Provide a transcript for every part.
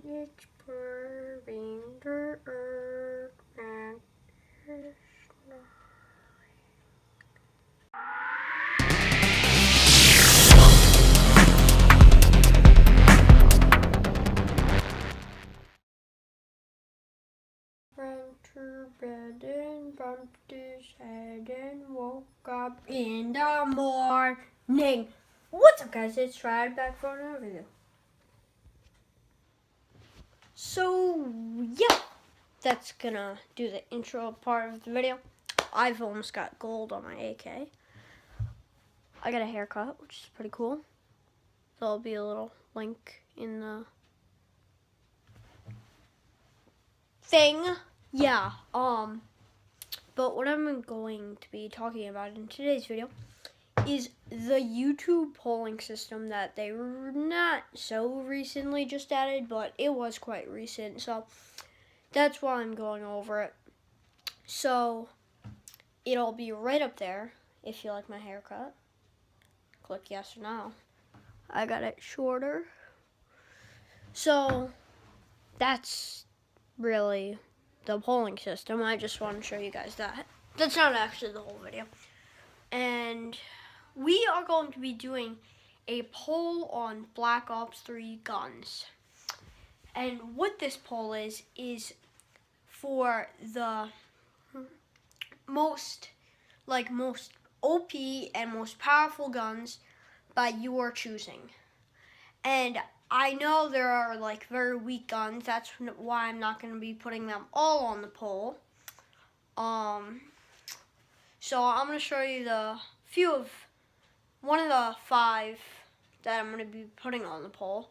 it's pouring the earth and it's went to bed and bumped his head and woke up in the morning. What's up, guys? It's Rad back for another video. So, yeah, that's gonna do the intro part of the video. I've almost got gold on my AK. I got a haircut, which is pretty cool. There'll be a little link in the thing. Yeah, but what I'm going to be talking about in today's video is the YouTube polling system that they were not so recently just added, but it was quite recent, so that's why I'm going over it. So it'll be right up there. If you like my haircut, click yes or no. I got it shorter. So that's really the polling system. I just want to show you guys that. That's not actually the whole video. And we are going to be doing a poll on Black Ops 3 guns. And what this poll is for the most OP and most powerful guns by your choosing. And I know there are very weak guns. That's why I'm not going to be putting them all on the poll. So I'm going to show you one of the 5 that I'm going to be putting on the poll.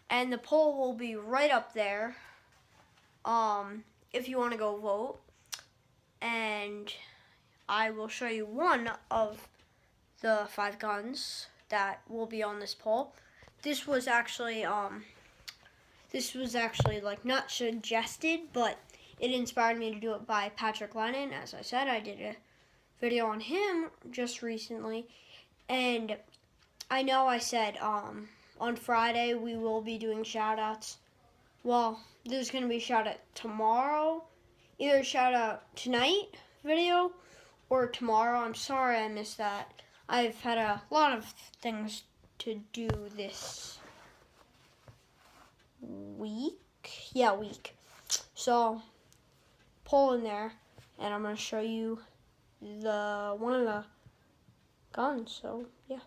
And the poll will be right up there if you want to go vote. And I will show you one of the 5 guns that will be on this poll. This was actually not suggested, but it inspired me to do it by Patrick Lennon. As I said, I did a video on him just recently, and I know I said on Friday we will be doing shout outs. Well, there's going to be a shout out tomorrow, either shout out tonight video or tomorrow. I'm sorry I missed that. I've had a lot of things to do this week. So poll in there, and I'm going to show you one of the guns. So yeah.